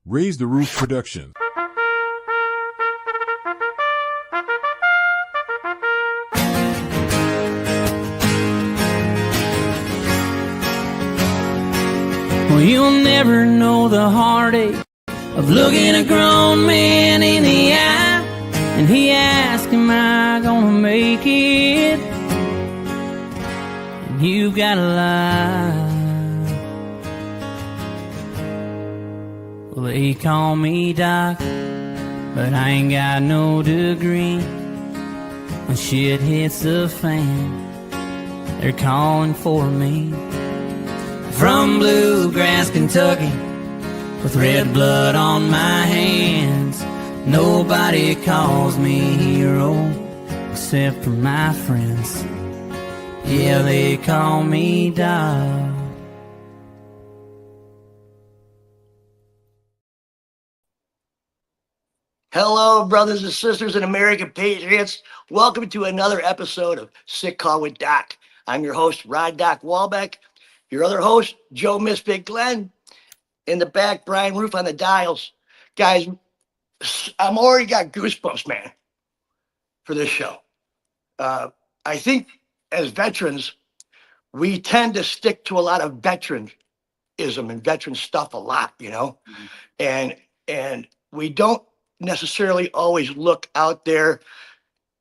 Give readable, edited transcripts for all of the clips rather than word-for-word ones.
Raise the Roof Production. Well, you'll never know the heartache of looking a grown man in the eye, and he asks, am I gonna make it? And you've gotta lie. Well, they call me Doc, but I ain't got no degree. When shit hits the fan, they're calling for me. From bluegrass Kentucky, with red blood on my hands, nobody calls me hero except for my friends. Yeah, they call me Doc. Hello, brothers and sisters and American patriots. Welcome to another episode of Sick Call with Doc. I'm your host, Rod Doc Walbeck. Your other host, Joe Misfit Glenn. In the back, Brian Roof on the dials. Guys, I'm already got goosebumps, man, for this show. I think as veterans, we tend to stick to a lot of veteran-ism and veteran stuff a lot, you know? And we don't necessarily always look out there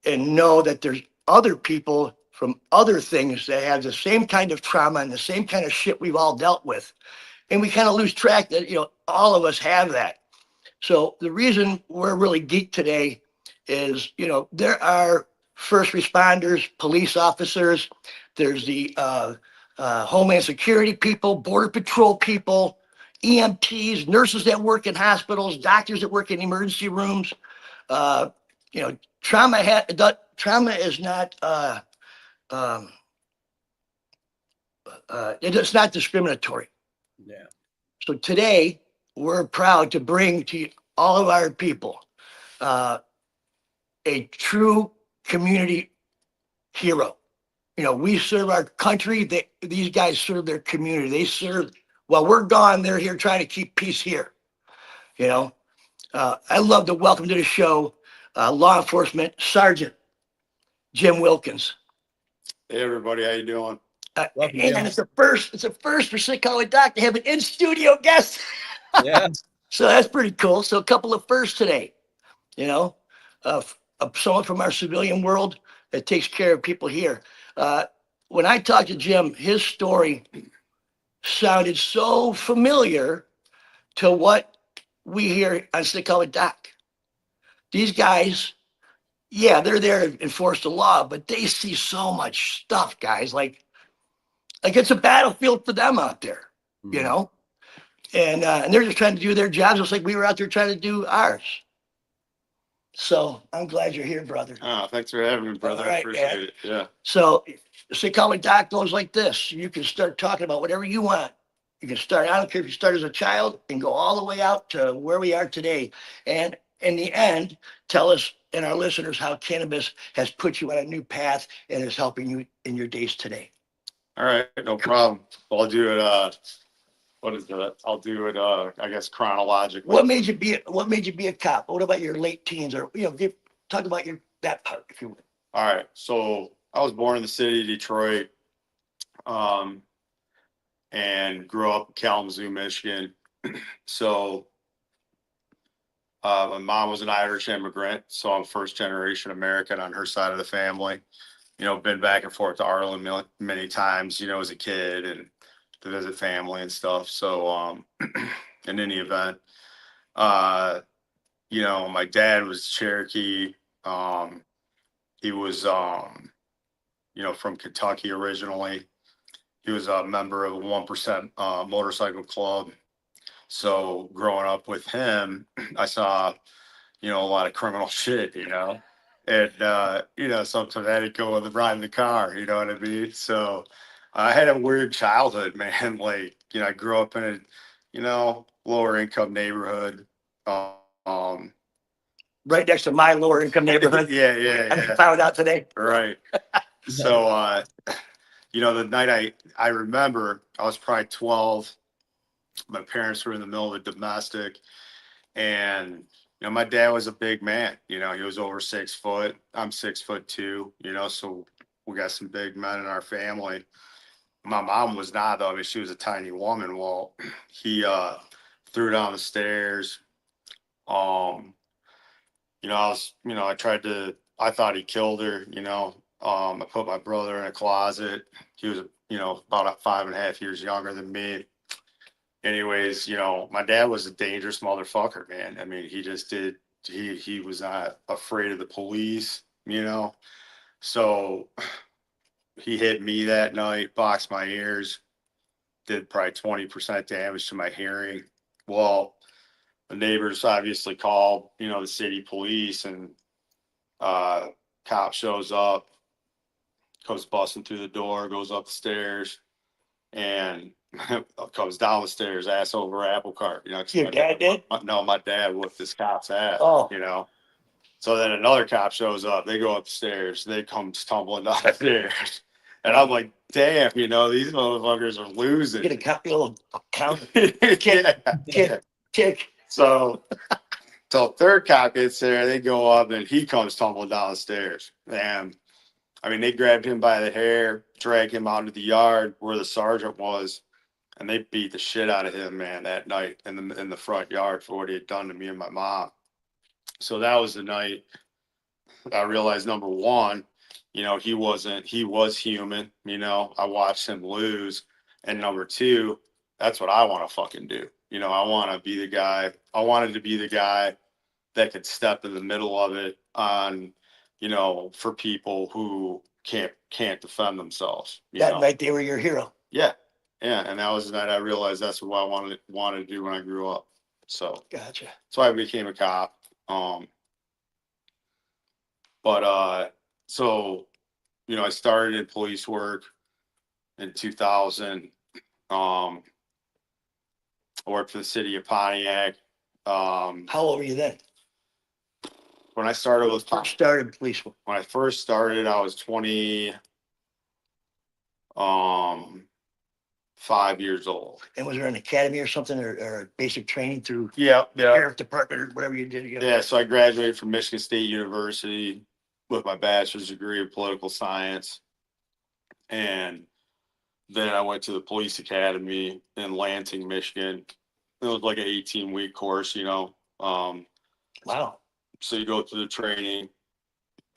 and know that there's other people from other things that have the same kind of trauma and the same kind of shit we've all dealt with. And we kind of lose track that, you know, all of us have that. So the reason we're really geeked today is, you know, there are first responders, police officers, there's the Homeland Security people, Border Patrol people, EMTs, nurses that work in hospitals, doctors that work in emergency rooms. You know, trauma is not it's not discriminatory. Yeah. So today we're proud to bring to all of our people a true community hero. You know, we serve our country. These guys serve their community. They serve, while we're gone, they're here trying to keep peace here. You know, I love to welcome to the show Law Enforcement Sergeant Jim Wilkins. Hey everybody, how you doing? And it's a first for Sick Call with Doc to have an in-studio guest. Yeah. So that's pretty cool. So a couple of firsts today, you know, someone from our civilian world that takes care of people here. When I talked to Jim, his story sounded so familiar to what we hear on Sick Call with Doc. These guys, yeah, they're there to enforce the law, but they see so much stuff, guys. Like it's a battlefield for them out there, you know, and they're just trying to do their jobs just like we were out there trying to do ours. So I'm glad you're here, brother. Oh, thanks for having me, brother. All right, I appreciate it. Yeah. So Sick Call with Doc goes like this. You can start talking about whatever you want. You can start, I don't care if you start as a child and go all the way out to where we are today. And in the end, tell us and our listeners how cannabis has put you on a new path and is helping you in your days today. All right, no problem. Well, I'll do it. What is that? I'll do it. I guess chronologically. What made you be a cop? What about your late teens, or talk about that part, if you would. All right. So I was born in the city of Detroit, and grew up in Kalamazoo, Michigan. So my mom was an Irish immigrant, so I'm first generation American on her side of the family. You know, been back and forth to Ireland many times, you know, as a kid and to visit family and stuff. So, in any event, you know, my dad was Cherokee. He was, you know, from Kentucky originally. He was a member of a 1% motorcycle club. So growing up with him, I saw, you know, a lot of criminal shit, you know. And, you know, sometimes I had to go with riding the car, you know what I mean? So I had a weird childhood, man. Like, you know, I grew up in a, you know, lower income neighborhood. Right next to my lower income neighborhood. Yeah. I found out today. Right. So, you know, the night I remember I was probably 12 My parents were in the middle of a domestic, and my dad was a big man. He was over 6 foot. I'm 6'2". So we got some big men in our family. My mom was not, though. I mean, she was a tiny woman. Well, he threw down the stairs. I thought he killed her. I put my brother in a closet. He was, about 5.5 years younger than me. Anyways, my dad was a dangerous motherfucker, man. I mean, he was not afraid of the police, So he hit me that night, boxed my ears, did probably 20% damage to my hearing. Well, the neighbors obviously called, the city police, and cop shows up, comes busting through the door, goes up the stairs, and comes down the stairs, ass over apple cart. Your dad did? No, my dad whooped this cop's ass. Oh. So then another cop shows up. They go up the stairs. They come tumbling down the stairs. And I'm like, damn, these motherfuckers are losing. Get a little count. Yeah. Tick. So third cop gets there. They go up, and he comes tumbling down the stairs. And I mean, they grabbed him by the hair, dragged him out into the yard where the sergeant was, and they beat the shit out of him, man, that night in the front yard for what he had done to me and my mom. So that was the night I realized, number one, he was human, I watched him lose. And number two, that's what I want to fucking do. I want to be the guy. I wanted to be the guy that could step in the middle of it on, for people who can't defend themselves. That night they were your hero. Yeah. Yeah. And that was the night I realized that's what I wanted to do when I grew up. So Gotcha. that's why I became a cop. I started in police work in 2000. I worked for the city of Pontiac. How old were you then? When I started with First started police work. When I first started, I was 5 years old. And was there an academy or something, or basic training through Yeah. sheriff department or whatever you did? Yeah, so I graduated from Michigan State University with my bachelor's degree in political science. And then I went to the police academy in Lansing, Michigan. It was like an 18-week course, Wow. So you go through the training.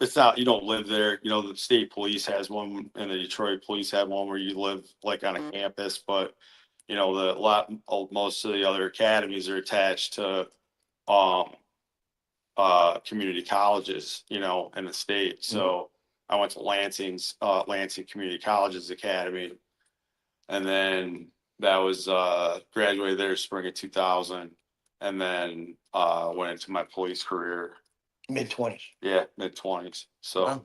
It's not, you don't live there. The state police has one, and the Detroit police have one where you live like on a campus, but most of the other academies are attached to community colleges, in the state. So I went to Lansing Community Colleges Academy, and then that was graduated there spring of 2000, and then went into my police career. Mid-20s. Yeah, mid-20s. So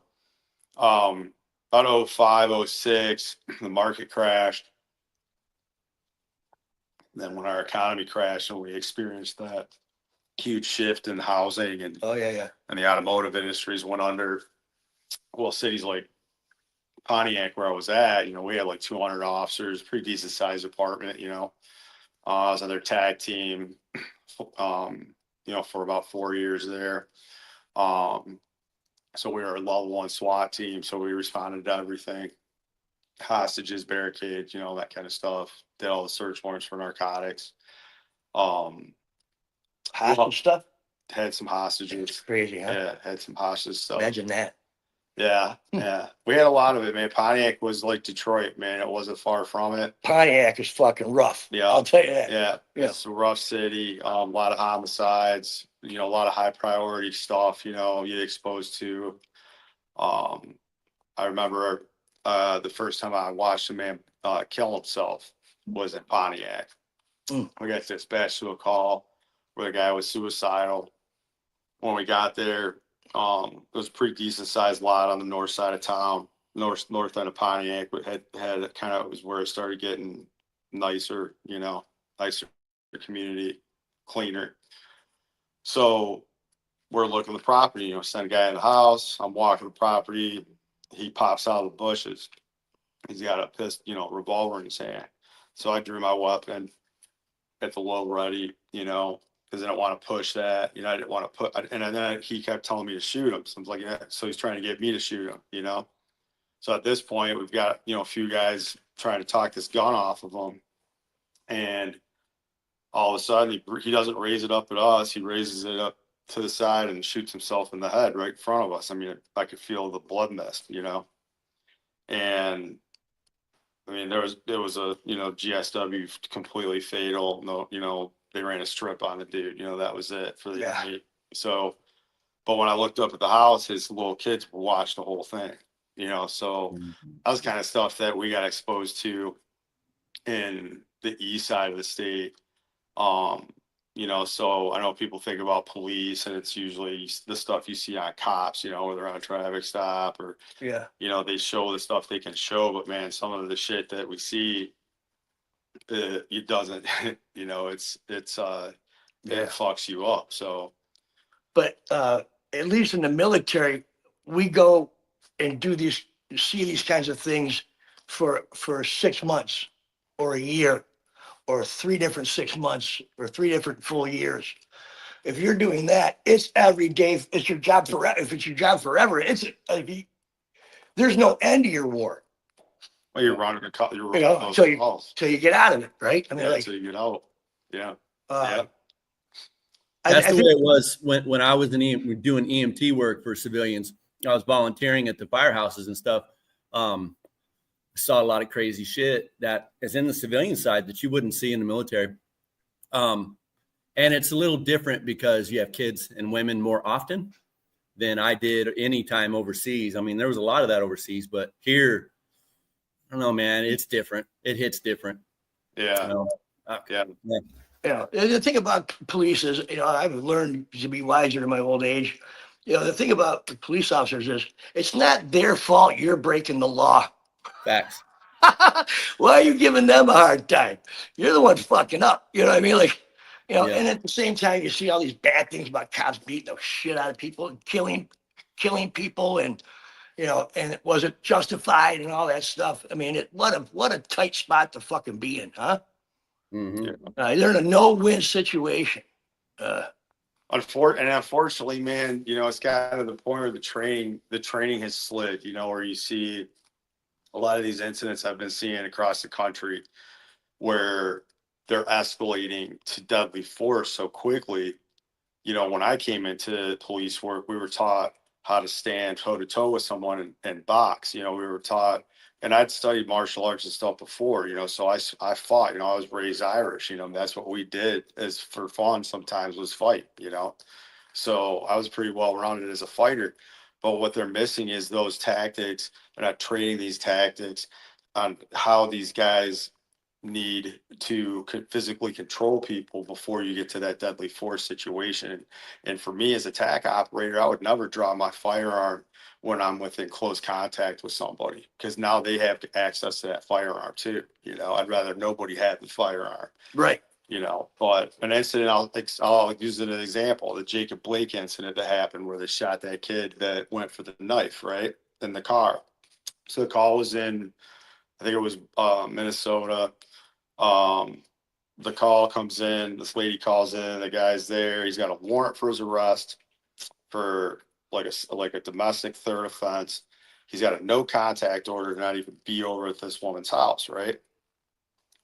about 05, 06, the market crashed. Then when our economy crashed and we experienced that huge shift in housing and and the automotive industries went under. Well, cities like Pontiac, where I was at, we had like 200 officers, pretty decent sized department. I was on their tag team, for about 4 years there. So we were a level 1 SWAT team, so we responded to everything: hostages, barricades, that kind of stuff. Did all the search warrants for narcotics. Hostage stuff? Had some hostages. It's crazy, huh? Yeah, had some hostage stuff. Imagine that. Yeah, yeah. We had a lot of it, man. Pontiac was like Detroit, man. It wasn't far from it. Pontiac is fucking rough. Yeah. I'll tell you that. Yeah. It's a rough city. A lot of homicides, a lot of high priority stuff, you get exposed to. I remember the first time I watched a man kill himself was in Pontiac. We got dispatched to a call where the guy was suicidal. When we got there, it was a pretty decent sized lot on the north side of town, north end of Pontiac, but had kind of, was where it started getting nicer, nicer community, cleaner. So we're looking at the property, send a guy in the house. I'm walking the property. He pops out of the bushes. He's got a revolver in his hand. So I drew my weapon, at the low ready, you know, because I didn't want to push that, you know, I didn't want to put, and then he kept telling me to shoot him. So I was like, yeah, so he's trying to get me to shoot him, you know? So at this point, we've got, you know, a few guys trying to talk this gun off of him. And all of a sudden he doesn't raise it up at us. He raises it up to the side and shoots himself in the head right in front of us. I mean, I could feel the blood mist, you know? And I mean, there was a, you know, GSW completely fatal. No, you know, they ran a strip on the dude, you know, that was it for the night. So, but when I looked up at the house, his little kids watched the whole thing, you know, so that was kind of stuff that we got exposed to in the east side of the state. You know, so I know people think about police and it's usually the stuff you see on cops, you know, where they're on a traffic stop or, you know, they show the stuff they can show, but man, some of the shit that we see, it doesn't, you know, it fucks you up. So, but at least in the military, we go and see these kinds of things for 6 months or a year or 3 different 6 months or 3 different full years. If you're doing that, it's every day. It's your job forever. If it's your job forever, there's no end to your war. well, you're running Till you get out of it, right? I mean, until you get out. Yeah. That's the way it was when I was doing EMT work for civilians. I was volunteering at the firehouses and stuff. I saw a lot of crazy shit that is in the civilian side that you wouldn't see in the military. And it's a little different because you have kids and women more often than I did any time overseas. I mean, there was a lot of that overseas, but here, I don't know, man, it's different. It hits different. Yeah. You know? Yeah. The thing about police is, you know, I've learned to be wiser in my old age. You know, the thing about the police officers is it's not their fault you're breaking the law. Facts. Why are you giving them a hard time? You're the one fucking up. You know what I mean? Like, you know, and at the same time, you see all these bad things about cops beating the shit out of people and killing people, and you know, and it wasn't justified and all that stuff. I mean, what a tight spot to fucking be in, huh? Mm-hmm. They're in a no-win situation. Unfortunately, man, you know, it's kind of the point where the training has slid, you know, where you see a lot of these incidents I've been seeing across the country where they're escalating to deadly force so quickly. You know, when I came into police work, we were taught how to stand toe to toe with someone and box. You know, we were taught, and I'd studied martial arts and stuff before, you know, so I fought, you know, I was raised Irish, you know, that's what we did as for fun sometimes was fight, you know. So I was pretty well rounded as a fighter. But what they're missing is those tactics. They're not training these tactics on how these guys need to physically control people before you get to that deadly force situation. And for me as a TAC operator, I would never draw my firearm when I'm within close contact with somebody, because now they have access to that firearm too. You know, I'd rather nobody have the firearm. Right. You know, but an incident, I'll use it as an example, the Jacob Blake incident that happened where they shot that kid that went for the knife, right, in the car. So the call was in, I think it was Minnesota. The call comes in, this lady calls in, the guy's there, he's got a warrant for his arrest for like a domestic third offense. He's got a no contact order to not even be over at this woman's house, right?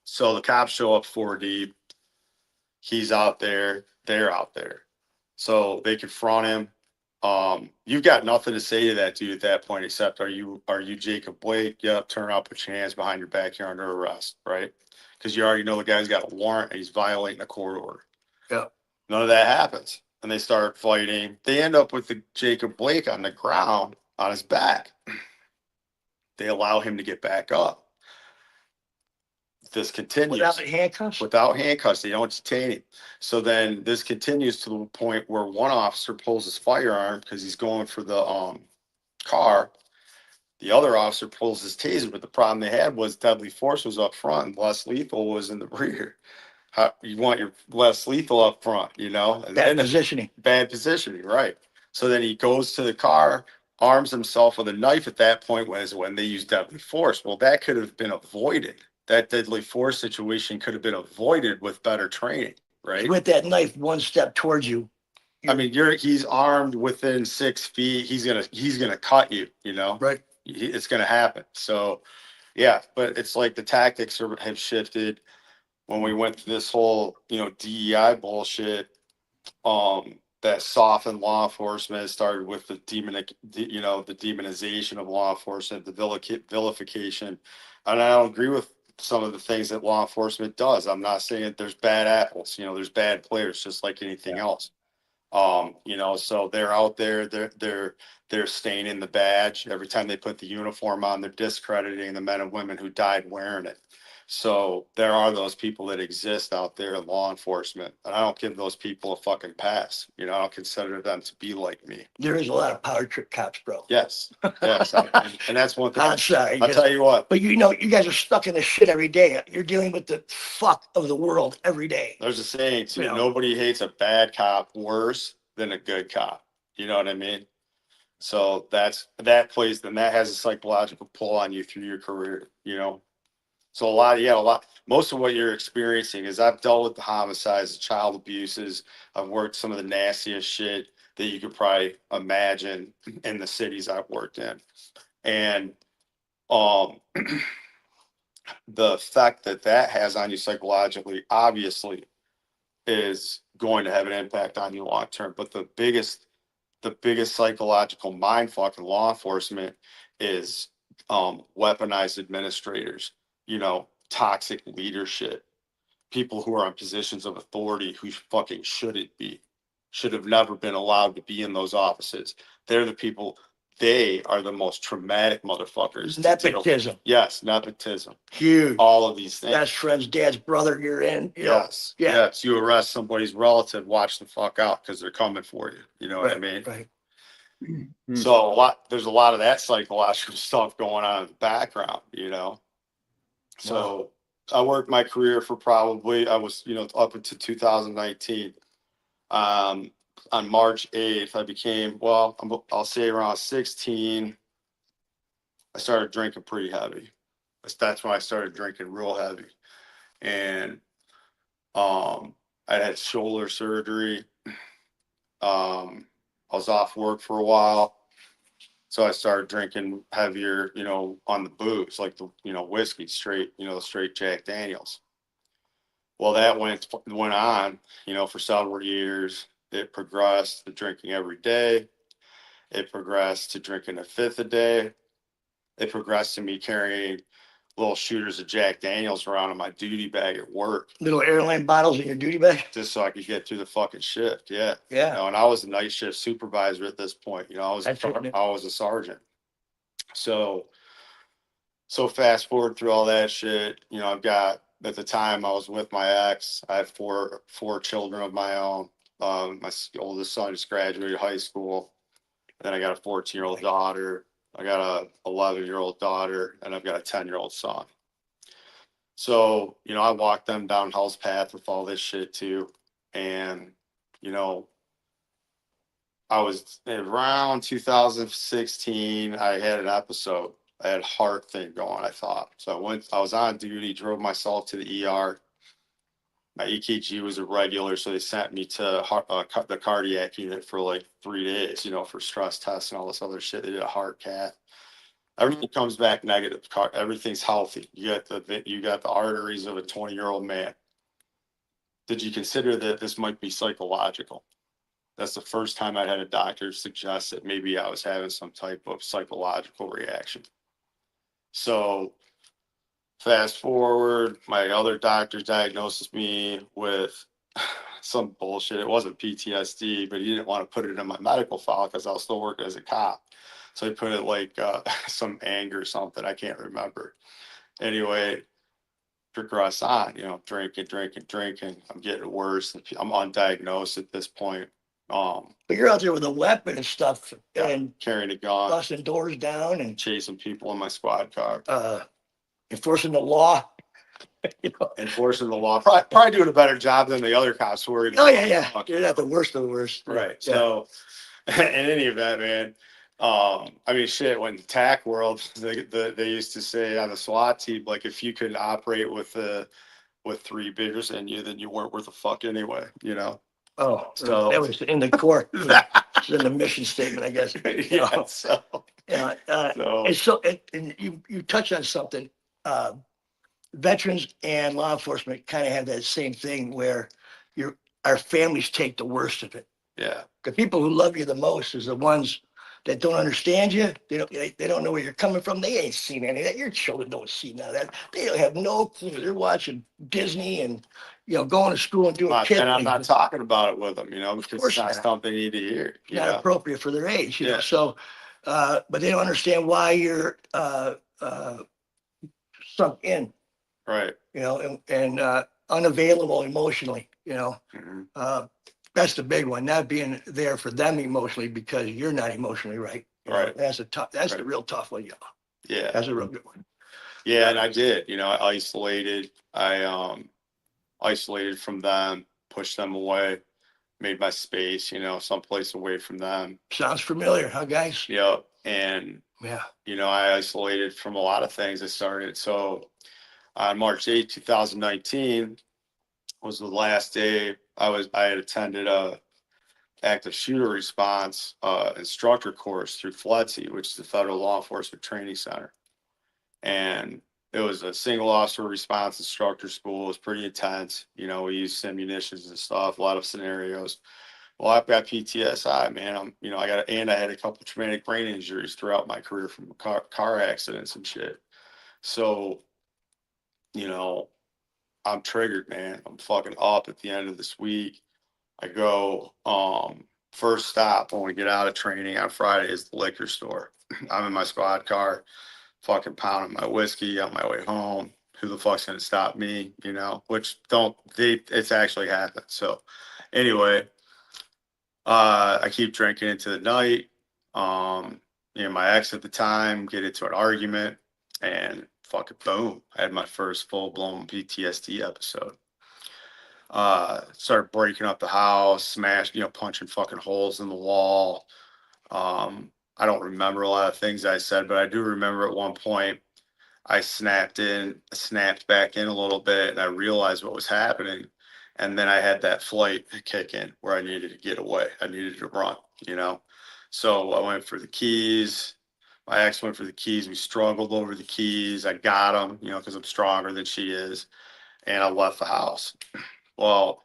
So the cops show up 4 deep. He's out there, they're out there. So they confront him. You've got nothing to say to that dude at that point, except are you Jacob Blake? Yep, turn around, put your hands behind your back, you're under arrest, right? Because you already know the guy's got a warrant and he's violating a court order. Yeah. None of that happens. And they start fighting. They end up with the Jacob Blake on the ground on his back. They allow him to get back up. This continues. Without handcuffs? Without handcuffs, they don't detain him. So then this continues to the point where one officer pulls his firearm because he's going for the car. The other officer pulls his taser, but the problem they had was deadly force was up front and less lethal was in the rear. You want your less lethal up front, you know? And Bad positioning. Bad positioning, right. So then he goes to the car, arms himself with a knife at that point when they use deadly force. Well, that could have been avoided that deadly force situation could have been avoided with better training, right? With that knife one step towards you. I mean, he's armed within 6 feet. He's gonna cut you. You know, Right. It's gonna happen. So, yeah. But it's like the tactics have shifted. When we went through this whole, DEI bullshit, that softened law enforcement, started with the demonization of law enforcement, the vilification, and I don't agree with some of the things that law enforcement does. I'm not saying that there's bad apples. There's bad players, just like anything else. So they're out there, they're staining the badge. Every time they put the uniform on, they're discrediting the men and women who died wearing it. So there are those people that exist out there in law enforcement, and I don't give those people a fucking pass. I don't consider them to be like me. There is a lot of power trip cops, bro. Yes. And that's one thing. I'm sorry. I'll tell you what. But you guys are stuck in this shit every day. You're dealing with the fuck of the world every day. There's a saying too, Yeah. nobody hates a bad cop worse than a good cop. You know what I mean? So that has a psychological pull on you through your career, So most of what you're experiencing is I've dealt with the homicides, the child abuses. I've worked some of the nastiest shit that you could probably imagine in the cities I've worked in. And the effect that has on you psychologically, obviously, is going to have an impact on you long term. But the biggest psychological mindfuck in law enforcement is weaponized administrators, toxic leadership, people who are in positions of authority who fucking should have never been allowed to be in those offices. They're the people. They are the most traumatic motherfuckers. Nepotism. Yes, nepotism. Huge. All of these things. Best friend's dad's brother, you're in. Yes. Yeah. Yes. You arrest somebody's relative, watch the fuck out because they're coming for you. You know what I mean? Right. So there's a lot of that psychological stuff going on in the background, So I worked my career for I was, up until 2019. On March 8th, I became, I'll say around 16, I started drinking pretty heavy. That's when I started drinking real heavy. And I had shoulder surgery. I was off work for a while. So I started drinking heavier, on the booze, like the, whiskey, straight Jack Daniels. Well, that went on, for several years. It progressed to drinking every day. It progressed to drinking a fifth a day. It progressed to me carrying little shooters of Jack Daniels around in my duty bag at work. Little airline bottles in your duty bag? Just so I could get through the fucking shift. Yeah. Yeah. And I was a night shift supervisor at this point. I was a sergeant. So fast forward through all that shit, I've got, at the time I was with my ex, I had four children of my own. My oldest son just graduated high school. Then I got a 14-year-old daughter. I got a 11-year-old daughter, and I've got a 10-year-old son. So, I walked them down Hell's Path with all this shit too. And, I was around 2016, I had an episode. I had a heart thing going, I thought. So I was on duty, drove myself to the ER. My EKG was irregular, so they sent me to the cardiac unit for like 3 days, for stress tests and all this other shit. They did a heart cath. Everything comes back negative. Everything's healthy. You got the arteries of a 20-year-old man. Did you consider that this might be psychological? That's the first time I had a doctor suggest that maybe I was having some type of psychological reaction. So fast forward, my other doctor diagnosed me with some bullshit. It wasn't PTSD, but he didn't want to put it in my medical file because I was still working as a cop. So he put it like some anger or something. I can't remember. Anyway, progress on, drinking. I'm getting worse. I'm undiagnosed at this point. But you're out there with a weapon and stuff, and carrying a gun, busting doors down, and chasing people in my squad car, enforcing the law. Enforcing the law. Probably doing a better job than the other cops were. Oh yeah. You're not the worst of the worst. Right. Yeah. So, in any event, man, I mean, shit, when the TAC world, they used to say on the SWAT team, like, if you could operate with 3 beers in you, then you weren't worth a fuck anyway, you know? Oh, So- that was in the core, it's in the mission statement, I guess. Yeah, so, Yeah, so, and so, and you touched on something. Veterans and law enforcement kind of have that same thing where our families take the worst of it. yeah, The people who love you the most is the ones that don't understand you. They don't know where you're coming from. They ain't seen any of that. Your children don't see none of that. They don't have no clue. They're watching Disney and, going to school and doing kid and I'm things. not talking about it with them, you know, because course it's not not. something they need to hear, you Not know? appropriate for their age, Yeah. So, but they don't understand why you're sunk in, Right. and unavailable emotionally, Mhm. That's the big one, not being there for them emotionally because you're not emotionally right. Right. That's the Right. real tough one, Yeah. That's a real good one. Yeah, and I did, I isolated. I isolated from them, pushed them away, made my space, someplace away from them. Sounds familiar, huh, guys? Yep. And, Yeah. I isolated from a lot of things I started. So on March 8th, 2019 was the last day I had attended a active shooter response instructor course through FLETC, which is the Federal Law Enforcement Training Center. And it was a single officer response instructor school. It was pretty intense. We used ammunitions and stuff, a lot of scenarios. Well, I've got PTSI, man. I had a couple traumatic brain injuries throughout my career from car accidents and shit. So, I'm triggered, man. I'm fucking up at the end of this week. I go, first stop when we get out of training on Friday is the liquor store. I'm in my squad car, fucking pounding my whiskey on my way home. Who the fuck's gonna stop me? It's actually happened. So anyway, I keep drinking into the night. My ex at the time get into an argument and fucking boom, I had my first full blown PTSD episode. Started breaking up the house, smashed, punching fucking holes in the wall. I don't remember a lot of things I said, but I do remember at one point I snapped back in a little bit, and I realized what was happening. And then I had that flight kick in where I needed to get away. I needed to run, So I went for the keys. My ex went for the keys. We struggled over the keys. I got them, because I'm stronger than she is. And I left the house. Well,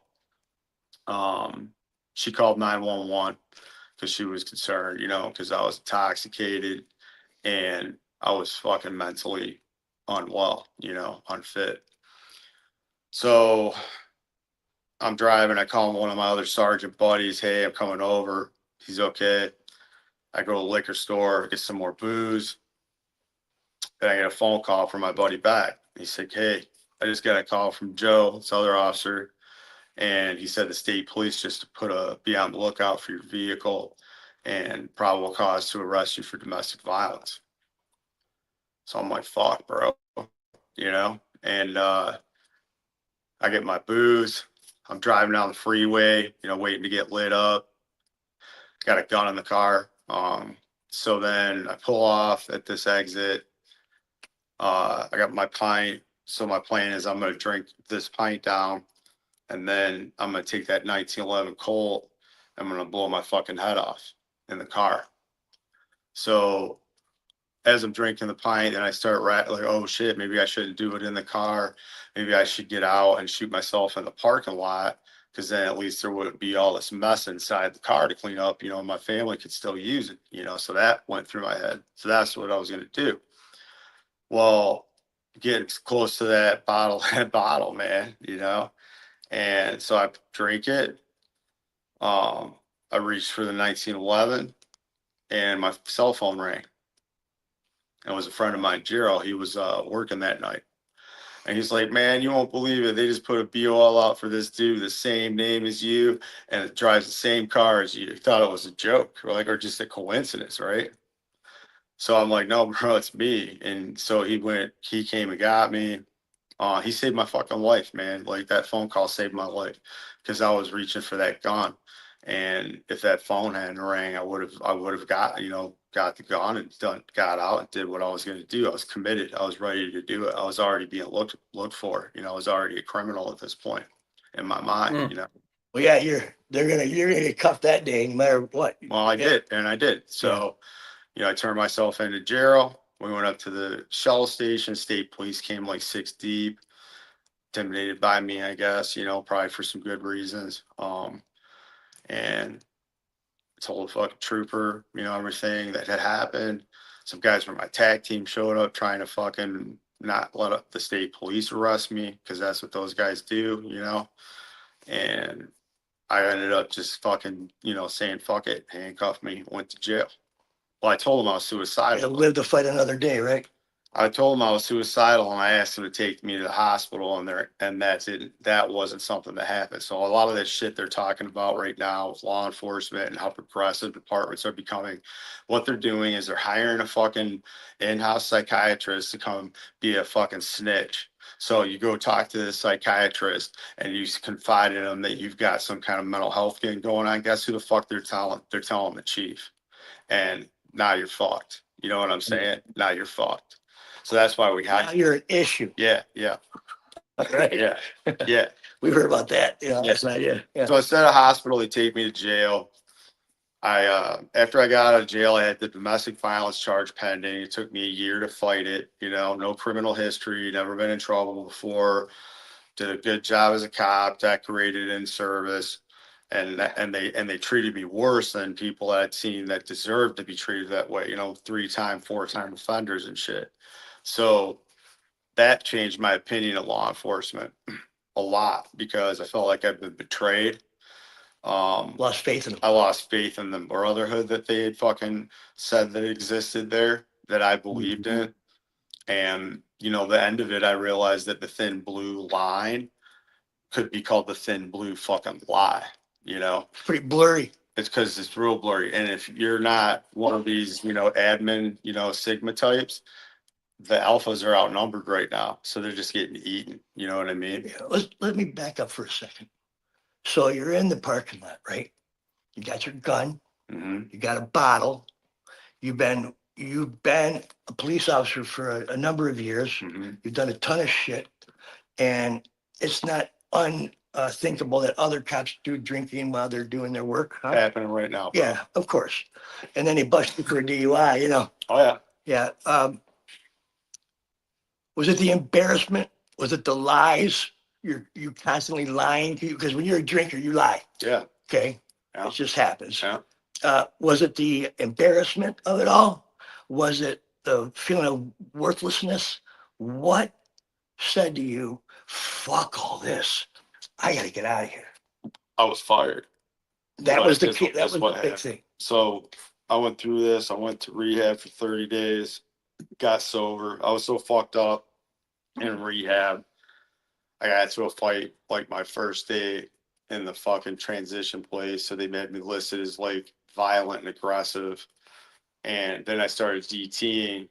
she called 911 because she was concerned, because I was intoxicated and I was fucking mentally unwell, unfit. So I'm driving. I call one of my other sergeant buddies. Hey, I'm coming over. He's okay. I go to the liquor store, get some more booze. Then I get a phone call from my buddy back. He said, hey, I just got a call from Joe, this other officer. And he said the state police just to be on the lookout for your vehicle and probable cause to arrest you for domestic violence. So I'm like, fuck, bro, and I get my booze. I'm driving down the freeway, waiting to get lit up. Got a gun in the car. So then I pull off at this exit. I got my pint. So my plan is I'm going to drink this pint down, and then I'm going to take that 1911 Colt. I'm going to blow my fucking head off in the car. So as I'm drinking the pint, and I start like, oh shit, maybe I shouldn't do it in the car. Maybe I should get out and shoot myself in the parking lot, because then at least there wouldn't be all this mess inside the car to clean up. My family could still use it, so that went through my head. So that's what I was going to do. Well, getting close to that bottle, man, and so I drink it. I reached for the 1911 and my cell phone rang. It was a friend of mine, Gerald. He was working that night. And he's like, man, you won't believe it. They just put a BOL out for this dude, the same name as you, and it drives the same car as you. He thought it was a joke, or just a coincidence, right? So I'm like, no, bro, it's me. And so he came and got me. He saved my fucking life, man. Like, that phone call saved my life, because I was reaching for that gun. And if that phone hadn't rang, I would have got got the gun and got out and did what I was going to do. I was committed. I was ready to do it. I was already being looked for. You know, I was already a criminal at this point in my mind. You know. Well, yeah, you're gonna get cuffed that day, no matter what. Well, I did, and I did. So, you know, I turned myself into jail. We went up to the shuttle station. State police came like 6 deep, intimidated by me, I guess. You know, probably for some good reasons. And told the fucking trooper, you know, everything that had happened. Some guys from my tag team showed up trying to fucking not let up the state police arrest me, because that's what those guys do, you know. And I ended up just fucking, you know, saying fuck it, handcuffed me, went to jail. Well, I told them I was suicidal. Live to fight another day, right? I told them I was suicidal, and I asked them to take me to the hospital, and that's it. That wasn't something that happened. So a lot of that shit they're talking about right now with law enforcement and how progressive departments are becoming, what they're doing is they're hiring a fucking in-house psychiatrist to come be a fucking snitch. So you go talk to the psychiatrist and you confide in them that you've got some kind of mental health thing going on. Guess who the fuck they're telling? They're telling the chief. And now you're fucked. You know what I'm saying? Now you're fucked. So that's why we had. Now you're an issue. Yeah. Right. Yeah. We heard about that. Yeah. That's not it. Yeah. So instead of hospital, they take me to jail. After I got out of jail, I had the domestic violence charge pending. It took me a year to fight it. You know, no criminal history, never been in trouble before. Did a good job as a cop, decorated in service. And they treated me worse than people that I'd seen that deserved to be treated that way, you know, 3-time, 4-time offenders and shit. So that changed my opinion of law enforcement a lot, because I felt like I've been betrayed. Lost faith in them. I lost faith in the brotherhood that they had fucking said that existed there, that I believed in. And, you know, the end of it, I realized that the thin blue line could be called the thin blue fucking lie. You know, It's pretty blurry. it's because it's real blurry. And if you're not one of these, you know, admin, you know, Sigma types, the alphas are outnumbered right now. So they're just getting eaten. You know what I mean? Yeah, let me back up for a second. So you're in the parking lot, right? You got your gun. Mm-hmm. You got a bottle. You've been a police officer for a number of years. Mm-hmm. You've done a ton of shit, and it's not unthinkable that other cops do drinking while they're doing their work. Huh? Happening right now. Bro. Yeah, of course. And then they bust you for a DUI. You know. Oh yeah. Yeah. Was it the embarrassment? Was it the lies? You constantly lying to you, because when you're a drinker, you lie. Yeah. Okay. Yeah. It just happens. Yeah. Was it the embarrassment of it all? Was it the feeling of worthlessness? What said to you, fuck all this, I got to get out of here? I was fired. That was the key. That That's was what the big happened. thing. So I went through this. I went to rehab for 30 days, got sober. I was so fucked up in rehab. I got to a fight like my first day in the fucking transition place. So they made me listed as like violent and aggressive. And then I started DTing,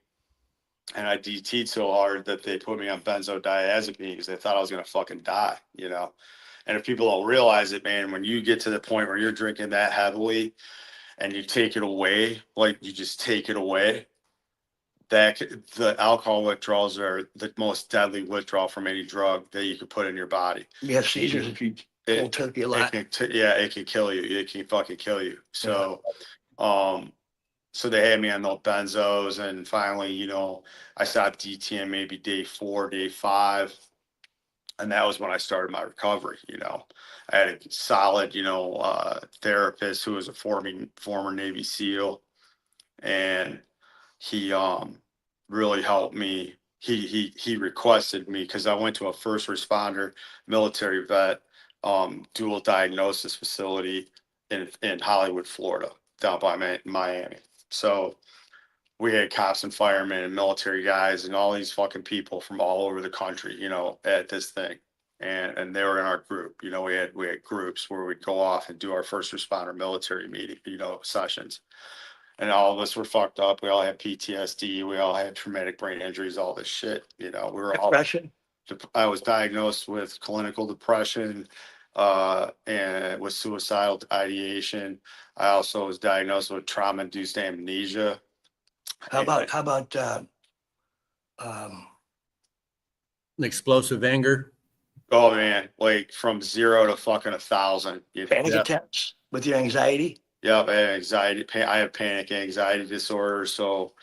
and I DT'd so hard that they put me on benzodiazepine because they thought I was going to fucking die, you know? And if people don't realize it, man, when you get to the point where you're drinking that heavily and you take it away, like you just take it away, the alcohol withdrawals are the most deadly withdrawal from any drug that you could put in your body. You have seizures if you cold turkey a lot. It can kill you. It can fucking kill you. So, so they had me on those benzos, and finally, you know, I stopped DTing maybe day 4, day 5. And that was when I started my recovery. You know, I had a solid, you know, therapist who was a former Navy SEAL, and he really helped me. He requested me, because I went to a first responder military vet dual diagnosis facility in Hollywood, Florida, down by Miami. So we had cops and firemen and military guys and all these fucking people from all over the country, you know, at this thing. And they were in our group. You know, we had groups where we'd go off and do our first responder military meeting, you know, sessions. And all of us were fucked up. We all had PTSD. We all had traumatic brain injuries, all this shit. You know, we were all Depression. I was diagnosed with clinical depression and with suicidal ideation. I also was diagnosed with trauma-induced amnesia. How about Explosive anger. Oh man, like from 0 to fucking 1,000. panic Yeah. attacks with your anxiety? Yep, I have anxiety. I have panic anxiety disorder. So,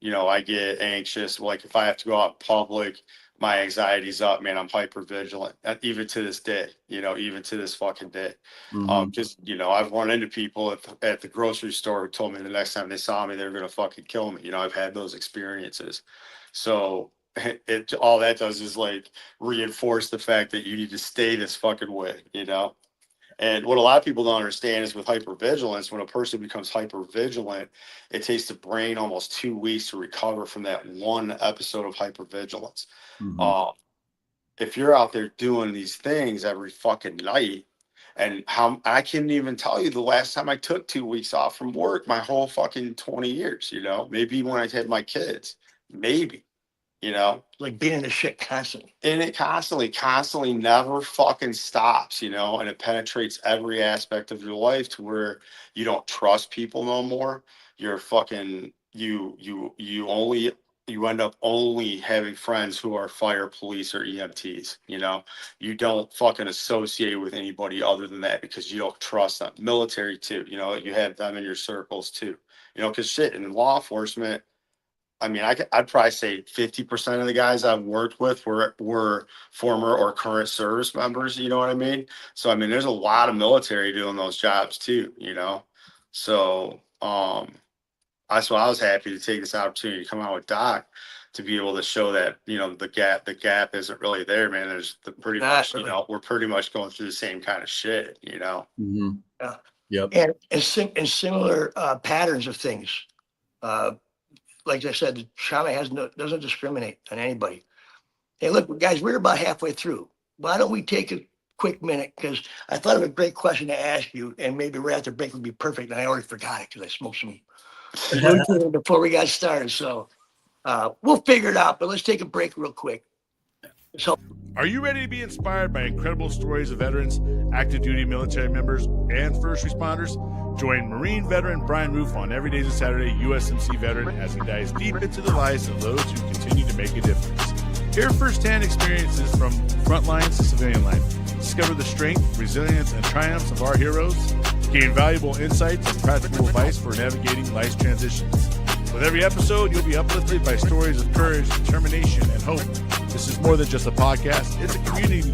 I get anxious. Like if I have to go out in public, my anxiety's up, man. I'm hyper vigilant. Even to this day, even to this fucking day. Mhm. Just, I've run into people at the grocery store who told me the next time they saw me, they were going to fucking kill me. I've had those experiences. So all that does is like reinforce the fact that you need to stay this fucking way. And what a lot of people don't understand is with hypervigilance, when a person becomes hypervigilant, it takes the brain almost 2 weeks to recover from that one episode of hypervigilance. Mhm. If you're out there doing these things every fucking night, and how I can't even tell you the last time I took 2 weeks off from work, my whole fucking 20 years, maybe when I had my kids, maybe, Like being in the shit constantly. and it constantly never fucking stops, and it penetrates every aspect of your life to where you don't trust people no more. You're fucking you end up only having friends who are fire, police, or EMTs. You don't fucking associate with anybody other than that because you don't trust them. Military too, you have them in your circles too, because shit in law enforcement, I mean, I'd probably say 50% of the guys I've worked with were former or current service members. You know what I mean? So, I mean, there's a lot of military doing those jobs too. So, that's why I was happy to take this opportunity to come out with Doc to be able to show that, the gap isn't really there, man. There's pretty much, Really. we're pretty much going through the same kind of shit. Mhm. Yeah. Yep. And similar patterns of things. Like I said, the trauma doesn't discriminate on anybody. Hey, look, guys, we're about halfway through. Why don't we take a quick minute? Because I thought of a great question to ask you, and maybe right after break would be perfect. And I already forgot it because I smoked some before we got started. So we'll figure it out. But let's take a break real quick. So Are you ready to be inspired by incredible stories of veterans, active duty military members, and first responders? Join Marine veteran Brian Roof on Every Days of Saturday USMC veteran as he dives deep into the lives of those who continue to make a difference. Hear firsthand experiences from front lines to civilian life. Discover the strength, resilience, and triumphs of our heroes. Gain valuable insights and practical advice for navigating life's transitions. With every episode, you'll be uplifted by stories of courage, determination, and hope. This is more than just a podcast. It's a community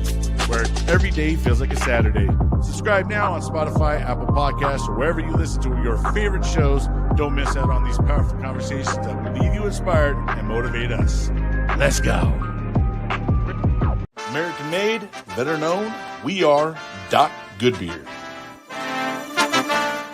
where every day feels like a Saturday. Subscribe now on Spotify, Apple Podcasts, or wherever you listen to your favorite shows. Don't miss out on these powerful conversations that will leave you inspired and motivate us. Let's go. American made, veteran owned, we are Doc Goodbeard.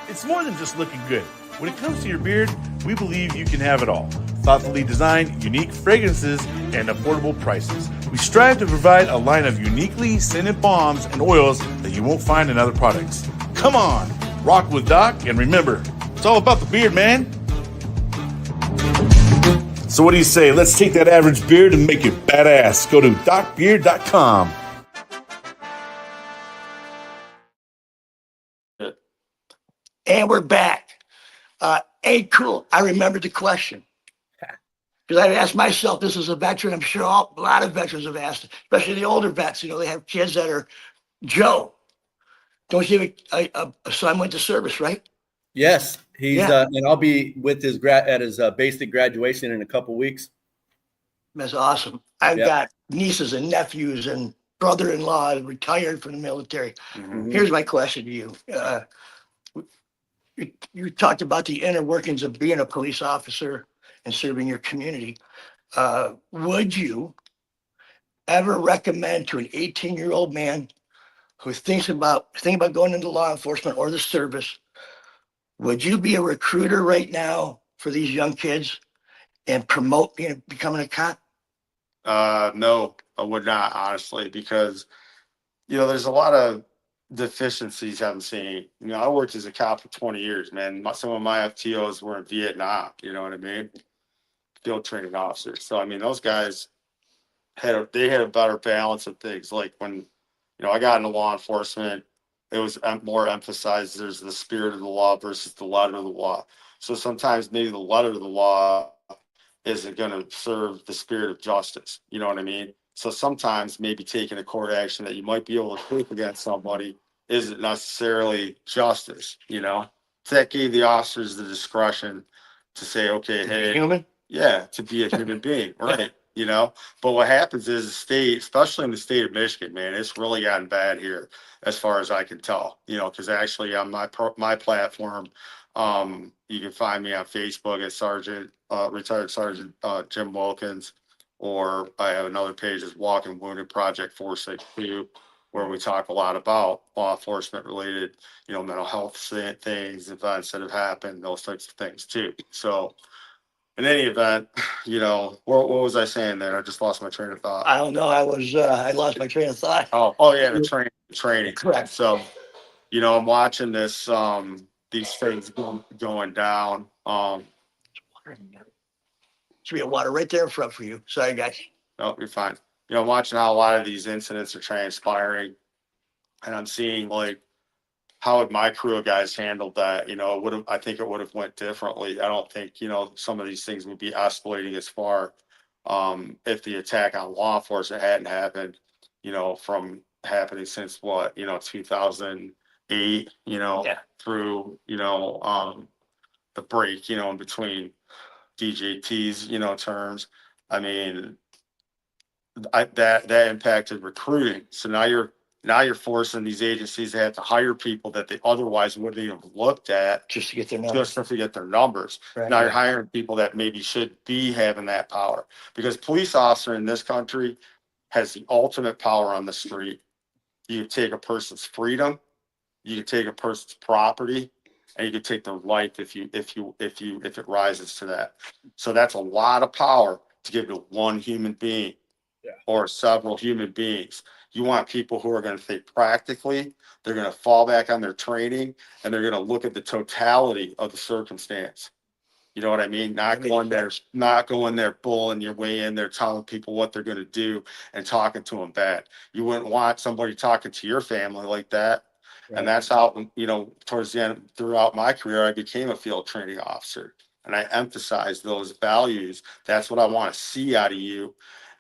It's more than just looking good. When it comes to your beard, we believe you can have it all. Thoughtfully designed, unique fragrances, and affordable prices. We strive to provide a line of uniquely scented balms and oils that you won't find in other products. Come on, rock with Doc, and remember, it's all about the beard, man. So what do you say? Let's take that average beard and make it badass. Go to docbeard.com. and we're back. Hey, cool. I remembered the question. Because I've asked myself, this is a veteran, I'm sure a lot of veterans have asked, especially the older vets, they have kids that are, Joe, don't you have a son went to service, right? Yes, he's Yeah. and I'll be with his at his basic graduation in a couple weeks. That's awesome. I've Yep. got nieces and nephews and brother-in-law retired from the military. Mhm. Here's my question to you. You talked about the inner workings of being a police officer and serving your community. Would you ever recommend to an 18-year-old man who thinking about going into law enforcement or the service, would you be a recruiter right now for these young kids and promote becoming a cop? No, I would not, honestly, because there's a lot of deficiencies I'm seeing. I worked as a cop for 20 years, man. Some of my FTOs were in Vietnam, you know what I mean? Field training officers. So I mean, those guys had a better balance of things. Like when I got into law enforcement, it was more emphasized there's the spirit of the law versus the letter of the law. So sometimes maybe the letter of the law isn't going to serve the spirit of justice. You know what I mean? So sometimes maybe taking a court action that you might be able to take against somebody isn't necessarily justice, you know? So that gave the officers the discretion to say, okay, hey, Human? yeah, to be a human being, right? You know, but what happens is the state, especially in the state of Michigan, man, it's really gotten bad here, as far as I can tell. You know, because actually on my platform, you can find me on Facebook as retired Sergeant Jim Wilkins, or I have another page as Walking Wounded Project 462, where we talk a lot about law enforcement related, you know, mental health things, events that have happened, those types of things too. So in any event, you know, what was I saying there? I just lost my train of thought. I don't know. I lost my train of thought. Oh yeah, the training. Correct. So, you know, I'm watching this, these things going down. Should be a water right there in front for you. Sorry, guys. No, you're fine. You know, I'm watching how a lot of these incidents are transpiring, and I'm seeing like how would my crew of guys handled that? You know, I think it would have went differently. I don't think, you know, some of these things would be escalating as far, if the attack on law enforcement hadn't happened, you know, from happening since what, you know, 2008, you know, Yeah. through, you know, the break, you know, in between DJT's, you know, terms. I mean, that impacted recruiting. So now you're forcing these agencies to have to hire people that they otherwise wouldn't even have looked at Just to get their numbers. just to get their numbers. Right. Now you're hiring people that maybe should be having that power, because police officer in this country has the ultimate power on the street. You can take a person's freedom, you can take a person's property, and you can take their life if it rises to that. So that's a lot of power to give to one human being. Yeah. Or several human beings. You want people who are going to think practically, they're going to fall back on their training, and they're going to look at the totality of the circumstance. You know what I mean? Not going there bullying your way in there, telling people what they're going to do and talking to them bad. You wouldn't want somebody talking to your family like that. Right. And that's how, you know, towards the end, throughout my career, I became a field training officer, and I emphasized those values. That's what I want to see out of you.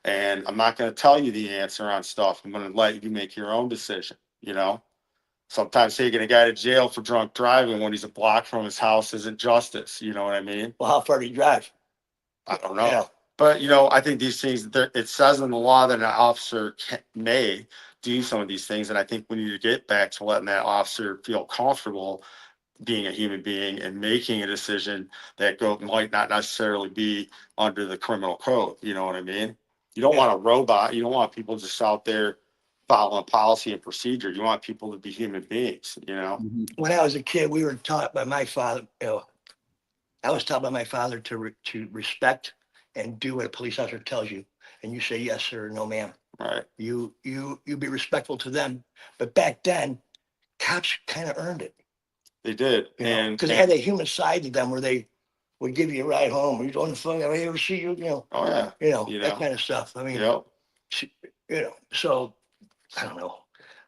And I'm not going to tell you the answer on stuff. I'm going to let you make your own decision. You know, sometimes taking a guy to jail for drunk driving when he's a block from his house isn't justice. You know what I mean? Well, how far do you drive? I don't know. Yeah. But, you know, I think these things, it says in the law that an officer may do some of these things. And I think we need to get back to letting that officer feel comfortable being a human being and making a decision that might not necessarily be under the criminal code. You know what I mean? You don't want a robot. You don't want people just out there following policy and procedure. You want people to be human beings, you know? When I was a kid, we were taught by my father, I was taught by my father to respect and do what a police officer tells you. And you say, yes, sir, no, ma'am. Right. You be respectful to them. But back then, cops kind of earned it. They did. And because they had that human side to them where they would give you a ride home. You're on the phone. I ever see you, you know. Oh, yeah. That kind of stuff. I mean, Yep. you know, so I don't know.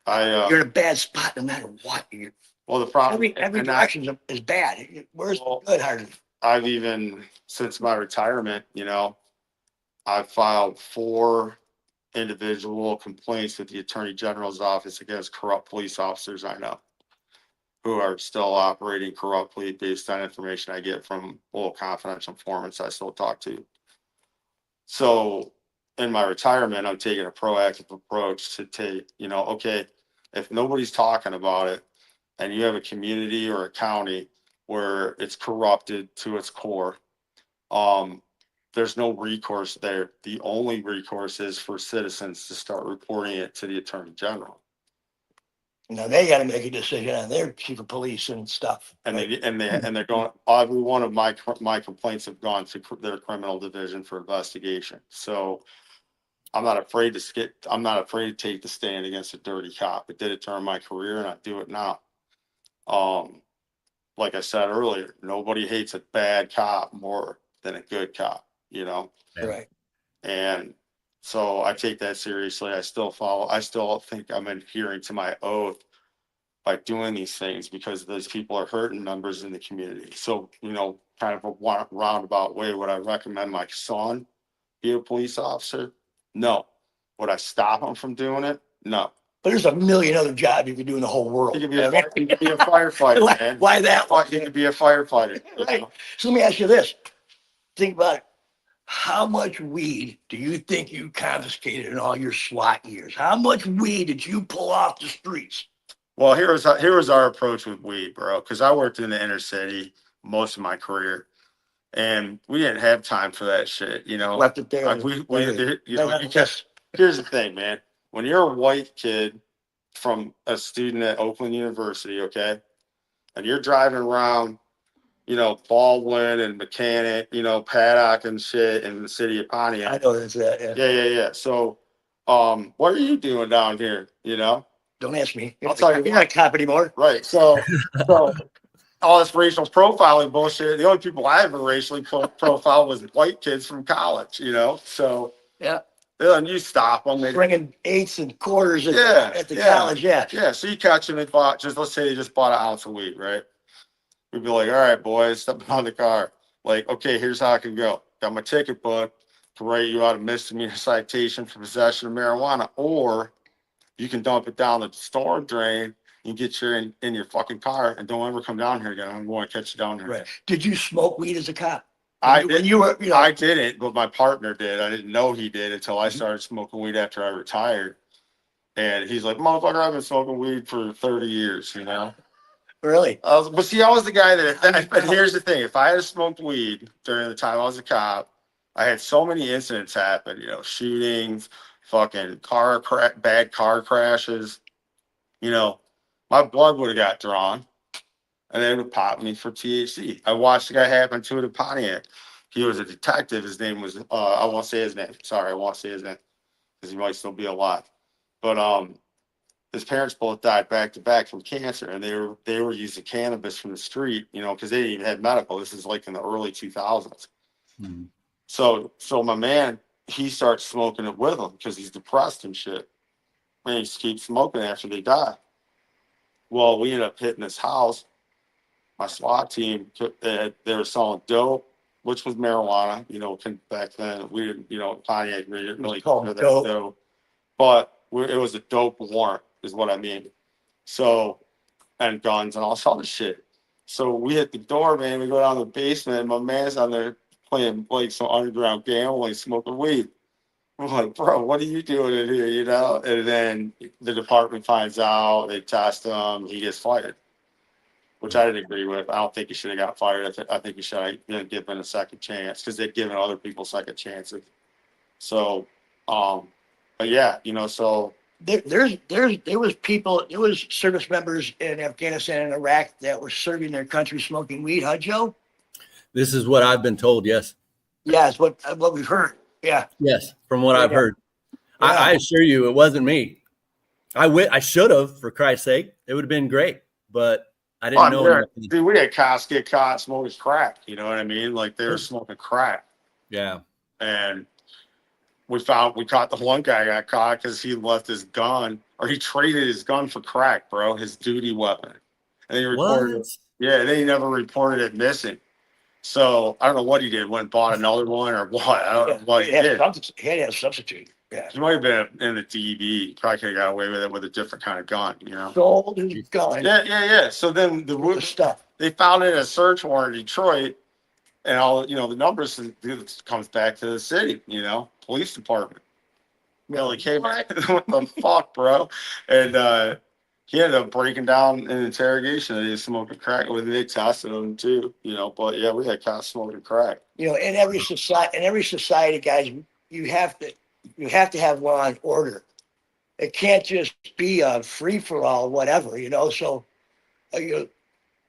You're You're in a bad spot no matter what. Well, the problem. Every direction is bad. Where's good, Harden? I've even, since my retirement, you know, I've filed 4 individual complaints with the Attorney General's office against corrupt police officers I know, who are still operating corruptly based on information I get from old confidential informants I still talk to. So in my retirement, I'm taking a proactive approach to take, you know, okay, if nobody's talking about it and you have a community or a county where it's corrupted to its core, there's no recourse there. The only recourse is for citizens to start reporting it to the Attorney General. Now they got to make a decision on their chief of police and stuff. And they're going. Every one of my complaints have gone to their criminal division for investigation. So I'm not afraid to take the stand against a dirty cop. I did it during my career, and I do it now. Like I said earlier, nobody hates a bad cop more than a good cop. You know. Right. And so I take that seriously. I still think I'm adhering to my oath by doing these things because those people are hurting members in the community. So, you know, kind of a roundabout way, would I recommend my son be a police officer? No. Would I stop him from doing it? No. But there's a million other jobs you could do in the whole world. He could be a firefighter, man. Why that one? He could be a firefighter. Right. So let me ask you this. Think about it. How much weed do you think you confiscated in all your SWAT years? How much weed did you pull off the streets? Well, here was our approach with weed, bro. Because I worked in the inner city most of my career, and we didn't have time for that shit. You know, Left it there. Here's the thing, man. When you're a white kid from a student at Oakland University, okay, and you're driving around, you know, Baldwin and Mechanic, you know, Paddock and shit in the city of Pontiac. I know that's that. Yeah. So, what are you doing down here? You know? Don't ask me. I'll tell you. You're not a cop anymore. Right. So all this racial profiling bullshit. The only people I ever racially profiled was white kids from college. You know? So yeah. Then you stop them. Bringing eighths and quarters at the college. Yeah. Yeah. So you catch them. Let's say they just bought an ounce of weed, right? We'd be like, all right, boys, step on the car. Like, okay, here's how I can go. Got my ticket book to write you out a misdemeanor citation for possession of marijuana, or you can dump it down the storm drain and get you in your fucking car and don't ever come down here again. I'm going to catch you down here. Right. Did you smoke weed as a cop? I didn't, but my partner did. I didn't know he did until I started smoking weed after I retired. And he's like, motherfucker, I've been smoking weed for 30 years, you know? Really? But see, I was the guy but here's the thing. If I had smoked weed during the time I was a cop, I had so many incidents happen, you know, shootings, fucking bad car crashes, you know, my blood would have got drawn and they would have popped me for THC. I watched the guy happen to it in Pontiac. He was a detective. His name was, I won't say his name. Sorry, I won't say his name because he might still be alive. But, his parents both died back to back from cancer, and they were using cannabis from the street, you know, because they didn't even have medical. This is like in the early 2000s. Mm-hmm. So my man, he starts smoking it with them because he's depressed and shit. And he just keeps smoking after they die. Well, we ended up hitting this house. My SWAT team, they were selling dope, which was marijuana, you know, back then. We didn't, you know, Pontiac, we didn't really call it dope. But it was a dope warrant. Is what I mean. So, and guns and all sorts of shit. So we hit the door, man. We go down to the basement, and my man's on there playing like some underground gambling, smoking weed. I'm like, bro, what are you doing in here? You know? And then the department finds out, they test him, he gets fired, which I didn't agree with. I don't think he should have got fired. I think he should have given a second chance because they've given other people second chances. So, but yeah, you know, so. There was service members in Afghanistan and Iraq that were serving their country smoking weed, huh, Joe? This is what I've been told. Yes. Yeah, it's what we've heard. Yeah. Yes, from what I've heard. Yeah. I assure you, it wasn't me. I should have, for Christ's sake. It would have been great, but I didn't know. Dude, we had cops get caught smoking crack. You know what I mean? Like they were smoking crack. Yeah. And we caught the one guy got caught because he left his gun, or he traded his gun for crack, bro, his duty weapon. And they reported it. Yeah, they never reported it missing. So I don't know what he did. Went and bought another one or what. I don't know what he did. He had a substitute. Yeah. He might have been in the DB. Probably could have got away with it with a different kind of gun, you know. Sold his gun. Yeah. So then the stuff. They found it in a search warrant in Detroit. And all, you know, the numbers comes back to the city, you know, police department. Really came back. What the fuck, bro? And he ended up breaking down an interrogation that he was smoking crack. Well, they tested him too, you know. But yeah, we had cops smoking crack. You know, in every society, guys, you have to have law and order. It can't just be a free for all, whatever, you know. So,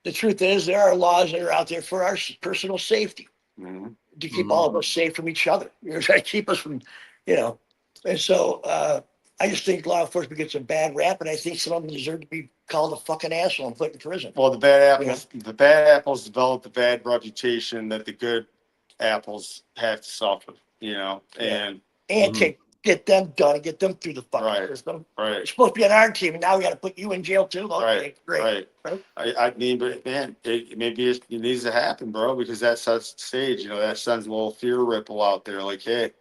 the truth is, there are laws that are out there for our personal safety, to keep all of us safe from each other. You know, try to keep us from, you know. And so I just think law enforcement gets a bad rap, and I think some of them deserve to be called a fucking asshole and put in prison. Well, the bad apples develop the bad reputation that the good apples have to suffer, you know, and take get them done, get them through the fucking Right. system. Right. You're supposed to be on our team, and now we got to put you in jail too. Okay, great. Right. I mean, but man, it needs to happen, bro, because that sets the stage. That sends a little fear ripple out there. Like, hey,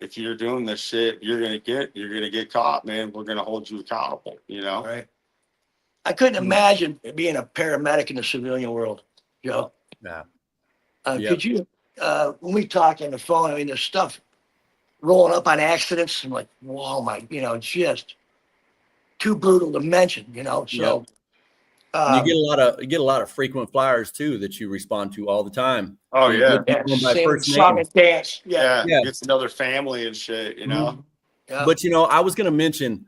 if you're doing this shit, you're gonna get caught, man. We're gonna hold you accountable. Right. I couldn't imagine being a paramedic in the civilian world, Joe. Yeah. Could you, when we talk on the phone, I mean, there's stuff rolling up on accidents. I'm like, whoa, it's just too brutal to mention, so. You get a lot of frequent flyers too that you respond to all the time. Oh, So you yeah. get people by Sing first song name. and dance. Yeah. It's another family and shit. Mhm. Yeah. But I was going to mention,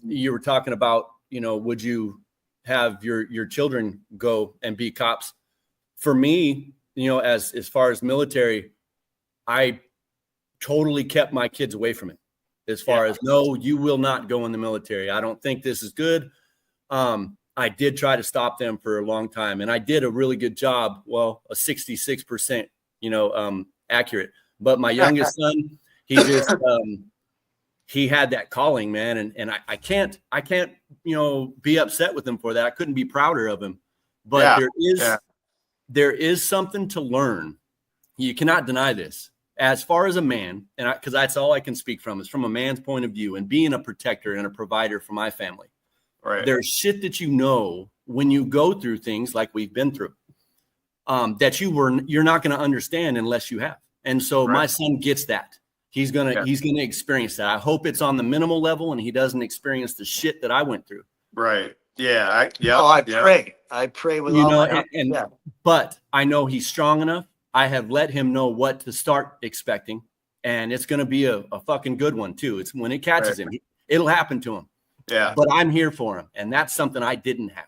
you were talking about, would you have your children go and be cops? For me, as far as military, I totally kept my kids away from it. As far as, no, you will not go in the military. I don't think this is good. I did try to stop them for a long time, and I did a really good job. Well, a 66%, accurate. But my youngest son, he just he had that calling, man, and I can't be upset with him for that. I couldn't be prouder of him. But there is something to learn. You cannot deny this. As far as a man, and because that's all I can speak from, is from a man's point of view, and being a protector and a provider for my family. Right. There's shit that when you go through things like we've been through, that you're not going to understand unless you have. And so my son gets that. He's gonna experience that. I hope it's on the minimal level and he doesn't experience the shit that I went through. Right. Yeah. I pray with all my heart. But I know he's strong enough. I have let him know what to start expecting, and it's going to be a fucking good one too. It's when it catches him, it'll happen to him. Yeah. But I'm here for him, and that's something I didn't have.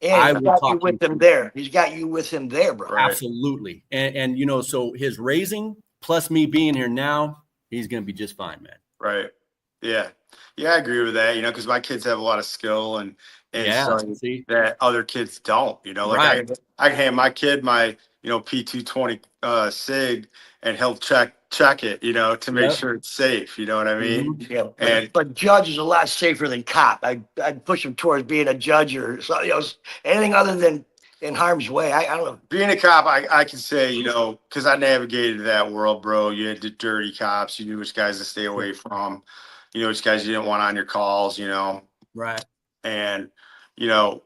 And he's got you with him there. He's got you with him there, bro. Right. Absolutely. And so his raising plus me being here now, he's going to be just fine, man. Right. Yeah. Yeah, I agree with that, because my kids have a lot of skill and that other kids don't, like I hand my kid my, P220 SIG, and he'll check it, to make sure it's safe. You know what I mean? Mm-hmm. Yeah. But judge is a lot safer than cop. I'd push him towards being a judge or anything other than in harm's way. I don't know. Being a cop, I can say, because I navigated that world, bro. You had the dirty cops. You knew which guys to stay away from. You know which guys you didn't want on your calls, Right. And,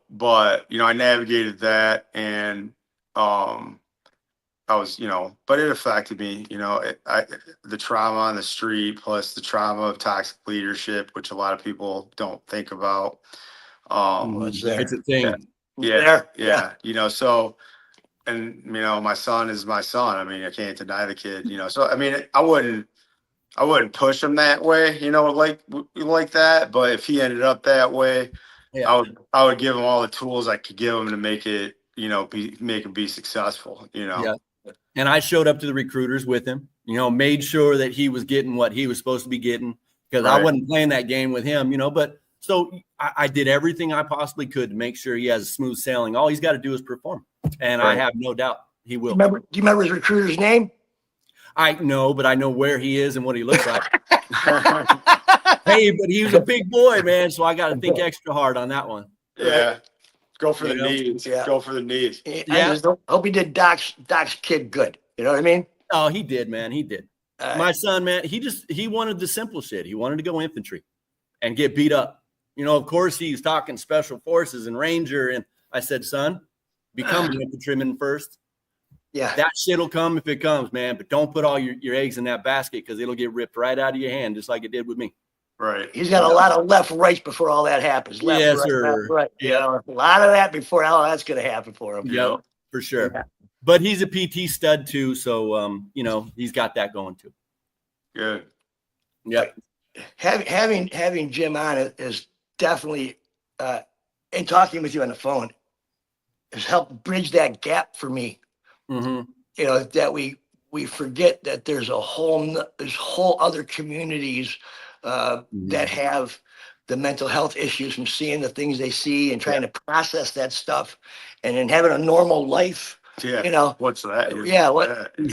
but, I navigated that, and I was, but it affected me, the trauma on the street plus the trauma of toxic leadership, which a lot of people don't think about. It's there. It's a thing. Yeah. So, and, my son is my son. I mean, I can't deny the kid, so, I mean, I wouldn't push him that way, like that. But if he ended up that way, I would give him all the tools I could give him to make it, make him be successful, Yeah. And I showed up to the recruiters with him, made sure that he was getting what he was supposed to be getting, because I wasn't playing that game with him, but so I did everything I possibly could to make sure he has a smooth sailing. All he's got to do is perform. And I have no doubt he will. Do you remember his recruiter's name? I know, but I know where he is and what he looks like. Hey, but he was a big boy, man. So I got to think extra hard on that one. Yeah. Go for the knees. Yeah. Go for the knees. I just hope he did Doc's kid good. You know what I mean? Oh, he did, man. He did. My son, man, he wanted the simple shit. He wanted to go infantry and get beat up. Of course, he's talking special forces and ranger. And I said, son, become an infantryman first. Yeah. That shit will come if it comes, man. But don't put all your eggs in that basket, because it'll get ripped right out of your hand, just like it did with me. Right. He's got a lot of left rights before all that happens. Left, right. Yeah. A lot of that before all that's going to happen for him. Yeah, for sure. Yeah. But he's a PT stud too, so he's got that going too. Good. Yeah. Having Jim on is definitely, and talking with you on the phone, has helped bridge that gap for me. Mm-hmm. That we forget that there's whole other communities that have the mental health issues from seeing the things they see and trying to process that stuff, and then having a normal life. Yeah. What's that? Yeah.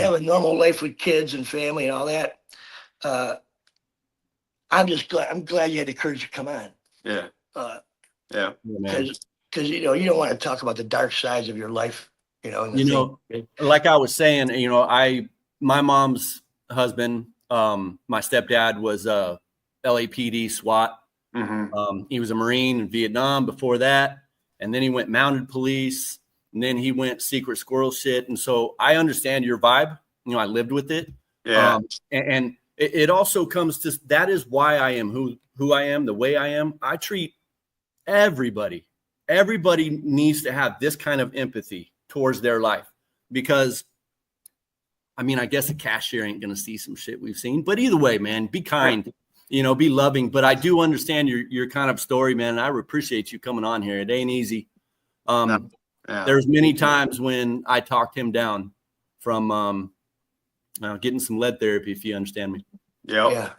Have a normal life with kids and family and all that. I'm glad you had the courage to come on. Yeah. Uh, Yeah. man. Because you know, you don't want to talk about the dark sides of your life, you know. And like I was saying, my mom's husband, my stepdad was LAPD SWAT. Mm-hmm. He was a Marine in Vietnam before that, and then he went mounted police, and then he went secret squirrel shit. And so I understand your vibe. I lived with it. Yeah. And it also comes to, that is why I am who I am, the way I am. I treat everybody needs to have this kind of empathy towards their life, because I guess a cashier ain't going to see some shit we've seen, but either way, man, be kind, be loving. But I do understand your kind of story, man. And I appreciate you coming on here. It ain't easy. There's many times when I talked him down from getting some lead therapy, if you understand me. Yeah.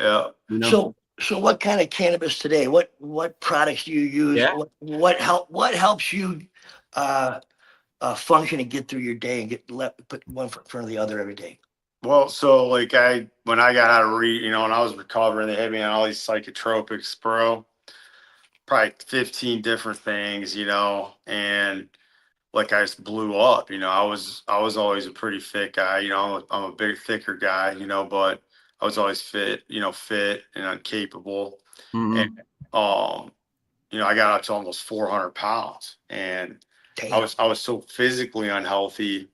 So what kind of cannabis today? What products do you use? Yeah. What helps you function and get through your day and put one foot in front of the other every day? Well, so like when I got out of when I was recovering, they had me on all these psychotropics, bro. Probably 15 different things, and like I just blew up. I was always a pretty fit guy. I'm a big thicker guy, but I was always fit and capable. Mm-hmm. And I got up to almost 400 pounds, and Damn. I was so physically unhealthy.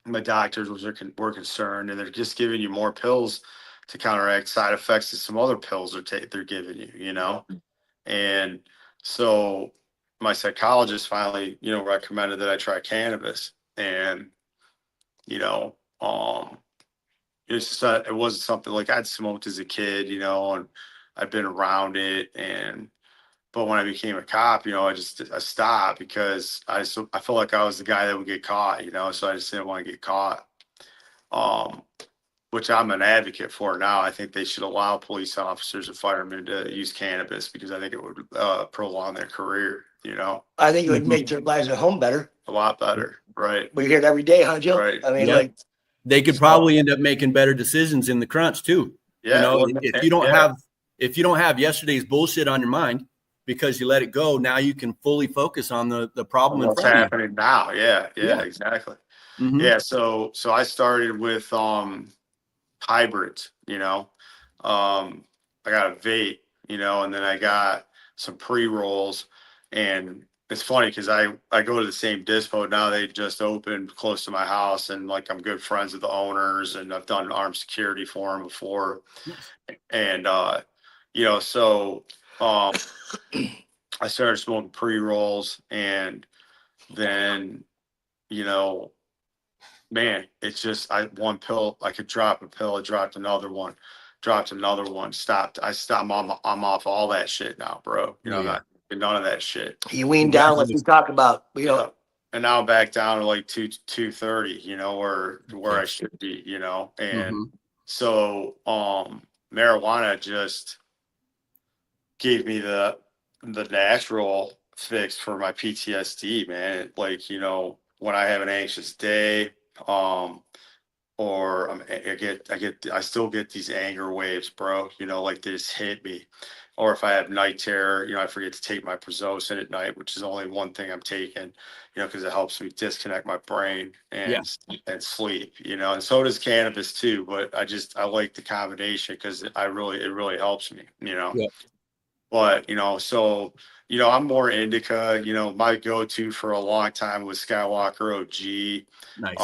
My doctors were concerned, and they're just giving you more pills to counteract side effects that some other pills they're giving you, And so my psychologist finally, recommended that I try cannabis, and it's just it wasn't something like I'd smoked as a kid, and I'd been around it, but when I became a cop, I stopped because I felt like I was the guy that would get caught, so I just didn't want to get caught. Which I'm an advocate for now. I think they should allow police officers and firemen to use cannabis, because I think it would prolong their career, I think it would make their lives at home better. a lot better. Right. We hear it every day, huh, Joe? Right. Like they could probably end up making better decisions in the crunch too. Yeah. If you don't have yesterday's bullshit on your mind because you let it go, now you can fully focus on the problem in What's front of you. happening now. Yeah, exactly. Mm-hmm. Yeah. So I started with hybrids, I got a vape, and then I got some pre-rolls, and it's funny because I go to the same dispo now. They just opened close to my house, and like I'm good friends with the owners, and I've done armed security for them before. And so I started smoking pre-rolls, and then man, it's just one pill, I could drop a pill, I dropped another one, stopped. I stopped. I'm off all that shit now, bro. Not none of that shit. you wean down like we talk about. And now I'm back down to like 230, where I should be, and so marijuana just gave me the natural fix for my PTSD, man. Like, when I have an anxious day, or I still get these anger waves, bro, like they just hit me. Or if I have night terror, I forget to take my Prozocin at night, which is only one thing I'm taking, because it helps me disconnect my brain and sleep, and so does cannabis too. But I like the combination because it really helps me, But, so, I'm more indica, my go-to for a long time was Skywalker OG. Nice.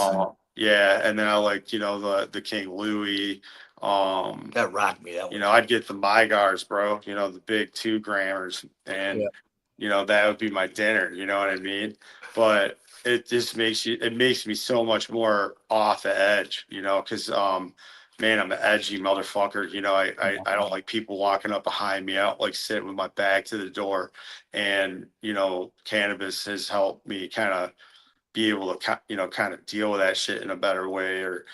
And then I like, the King Louis. That rocked me. That one. I'd get the Mygars, bro, the big 2 grammers, and, that would be my dinner, you know what I mean? But it just makes me so much more off the edge, because, man, I'm an edgy motherfucker. I don't like people walking up behind me. I don't like sitting with my back to the door. And, cannabis has helped me kind of be able to, kind of deal with that shit in a better way, or,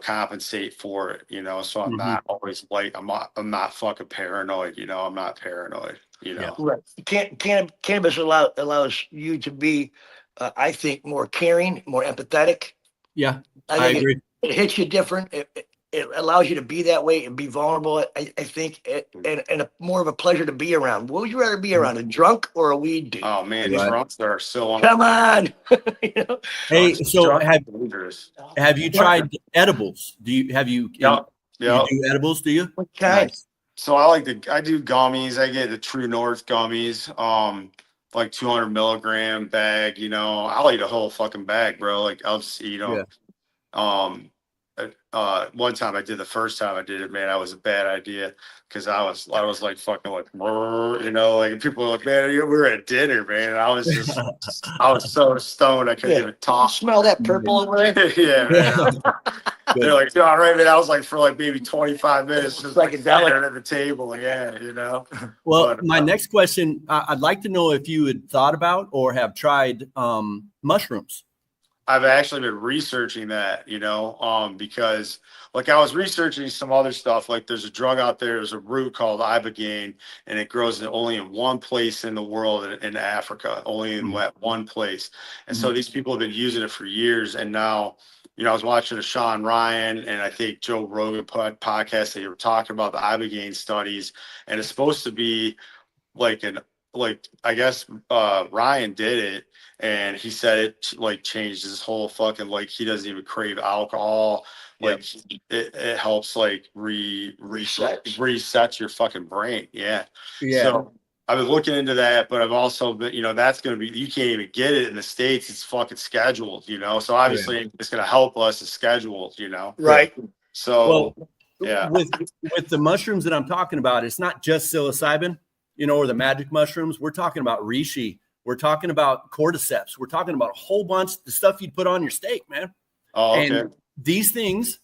compensate for it, so I'm not always like, I'm not fucking paranoid, I'm not paranoid, Right. Cannabis allows you to be, I think, more caring, more empathetic. Yeah, I agree. It hits you different. it allows you to be that way and be vulnerable. I think, and more of a pleasure to be around. What would you rather be around, a drunk or a weed dude? Oh man, Right. drunks are so on. Come on. You know? Hey, so Drunks are have dangerous. you tried edibles? Yep. You Yep. do edibles? Do you? What kind? Nice. So I do gummies. I get the True North gummies, like 200 milligram bag. You know, I'll eat a whole fucking bag, bro. Like I'll just eat them. One time I did, the first time I did it, man, that was a bad idea because I was like fucking like, you know, like people were like, man, we were at dinner, man. And I was so stoned I couldn't even talk. Smell that purple over there? Yeah, man. They're like, all right, man. I was like for like maybe 25 minutes, just like Psychedelic. at the table, yeah, you know. Well, But, my next question, I'd like to know if you had thought about or have tried mushrooms. I've actually been researching that, you know, because like I was researching some other stuff. Like there's a drug out there, there's a root called ibogaine, and it grows only in one place in the world, in Africa, only in that one place. And so these people have been using it for years. And now, you know, I was watching a Sean Ryan and I think Joe Rogan podcast. They were talking about the ibogaine studies, and it's supposed to be like I guess Ryan did it, and he said it like changed his whole fucking, like he doesn't even crave alcohol. Like it helps like reset your fucking brain. Yeah. So I've been looking into that, but I've also been, you know, that's going to be, you can't even get it in the States. It's fucking scheduled, you know? So obviously it's going to help us. It's scheduled, you know? Right. So with the mushrooms that I'm talking about, it's not just psilocybin, you know, or the magic mushrooms. We're talking about reishi. We're talking about cordyceps. We're talking about a whole bunch of the stuff you'd put on your steak, man. Oh, okay. And these things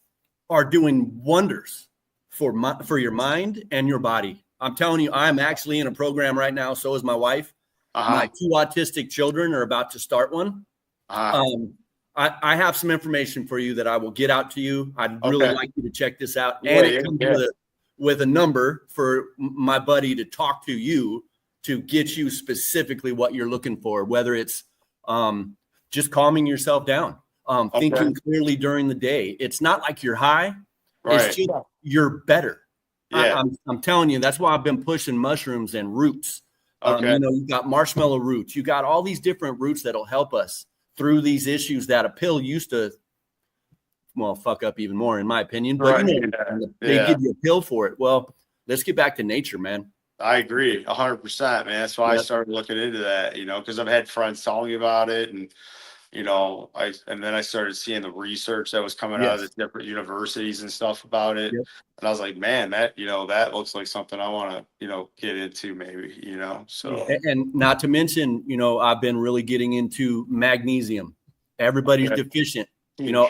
are doing wonders for your mind and your body. I'm telling you, I'm actually in a program right now. So is my wife. My 2 autistic children are about to start one. I have some information for you that I will get out to you. I'd really like you to check this out. And it comes with a number for my buddy to talk to you to get you specifically what you're looking for, whether it's just calming yourself down, thinking clearly during the day. It's not like you're high. Right. It's just you're better. Yeah. I'm telling you, that's why I've been pushing mushrooms and roots. You know, you got marshmallow roots. You got all these different roots that'll help us through these issues that a pill used to, well, fuck up even more, in my opinion. But you know, they give you a pill for it. Well, let's get back to nature, man. I agree 100%, man. That's why I started looking into that, you know, because I've had friends telling me about it, and you know, and then I started seeing the research that was coming out of the different universities and stuff about it. And I was like, man, that, you know, that looks like something I want to, you know, get into maybe, you know, so. And not to mention, you know, I've been really getting into magnesium. Everybody's deficient. You know,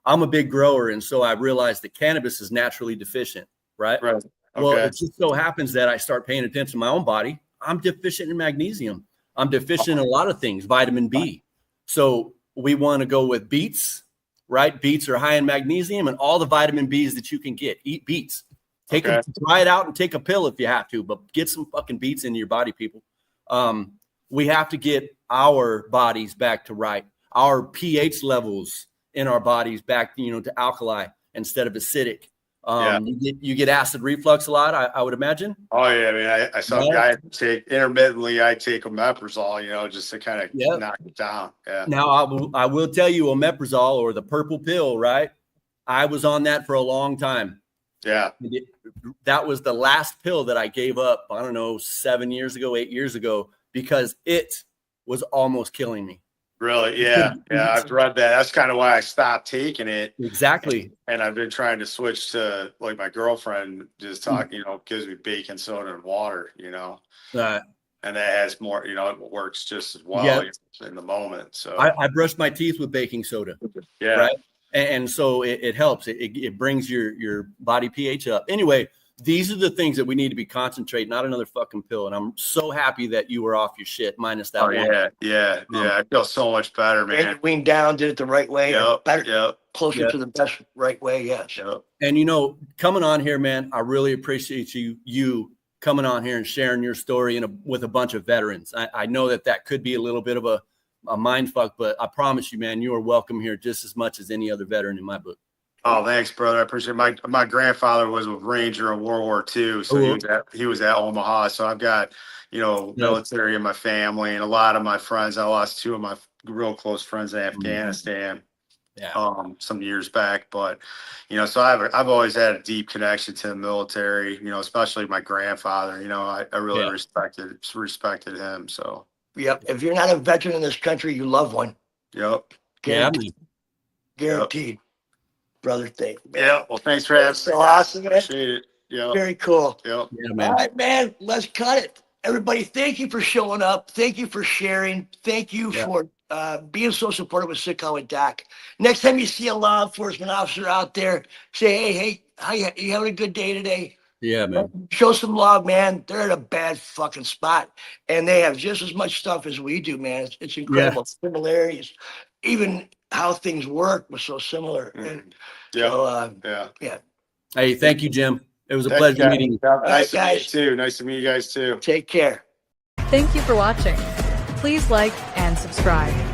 I'm a big grower. And so I realized that cannabis is naturally deficient, right? Right. Well, it just so happens that I start paying attention to my own body. I'm deficient in magnesium. I'm deficient in a lot of things, vitamin B. So we want to go with beets, right? Beets are high in magnesium and all the vitamin Bs that you can get. Eat beets. Take them, try it out and take a pill if you have to, but get some fucking beets into your body, people. We have to get our bodies back to right. Our pH levels in our bodies back, you know, to alkali instead of acidic. You get acid reflux a lot, I would imagine. Oh yeah, I mean, I saw a guy take intermittently. I take omeprazole, you know, just to kind of knock it down. Yeah. Now I will tell you, omeprazole, or the purple pill, right? I was on that for a long time. Yeah. That was the last pill that I gave up. I don't know, 8 years ago, because it was almost killing me. Really? Yeah. Yeah. I've read that. That's kind of why I stopped taking it. Exactly. And I've been trying to switch to, like, my girlfriend just you know, gives me baking soda and water, you know, and that has more, you know, it works just as well in the moment. So I brush my teeth with baking soda. Yeah. Right. And so it helps. It brings your body pH up. Anyway, these are the things that we need to be concentrating, not another fucking pill. And I'm so happy that you were off your shit, minus that one. Yeah. I feel so much better, man. Weaned down, did it the right way. Better, closer to the best right way. Yes. And, you know, coming on here, man, I really appreciate you coming on here and sharing your story with a bunch of veterans. I know that could be a little bit of a mind fuck, but I promise you, man, you are welcome here just as much as any other veteran in my book. Oh, thanks, brother. I appreciate it. My grandfather was a Ranger in World War II, so he was at Omaha. So I've got, military in my family, and a lot of my friends. I lost two of my real close friends in Afghanistan. Some years back, but so I've always had a deep connection to the military, especially my grandfather. I really respected him. So Yep. If you're not a veteran in this country, you love one. yep. Guaranteed. Guaranteed. Brother, thank you. Yeah. Well, thanks for having me. So awesome, man. Appreciate it. Yeah. Very cool. Yep. Yeah, man. All right, man. Let's cut it. Everybody, thank you for showing up. Thank you for sharing. Thank you for being so supportive with Sitcom with Doc. Next time you see a law enforcement officer out there, say, hey, how you having a good day today? Yeah, man. Show some love, man. They're in a bad fucking spot, and they have just as much stuff as we do, man. It's incredible similarities. Even how things work was so similar. And yeah. Hey, thank you, Jim. It was a pleasure meeting you. Nice to meet you too. Nice to meet you guys too. Take care. Thank you for watching. Please like and subscribe.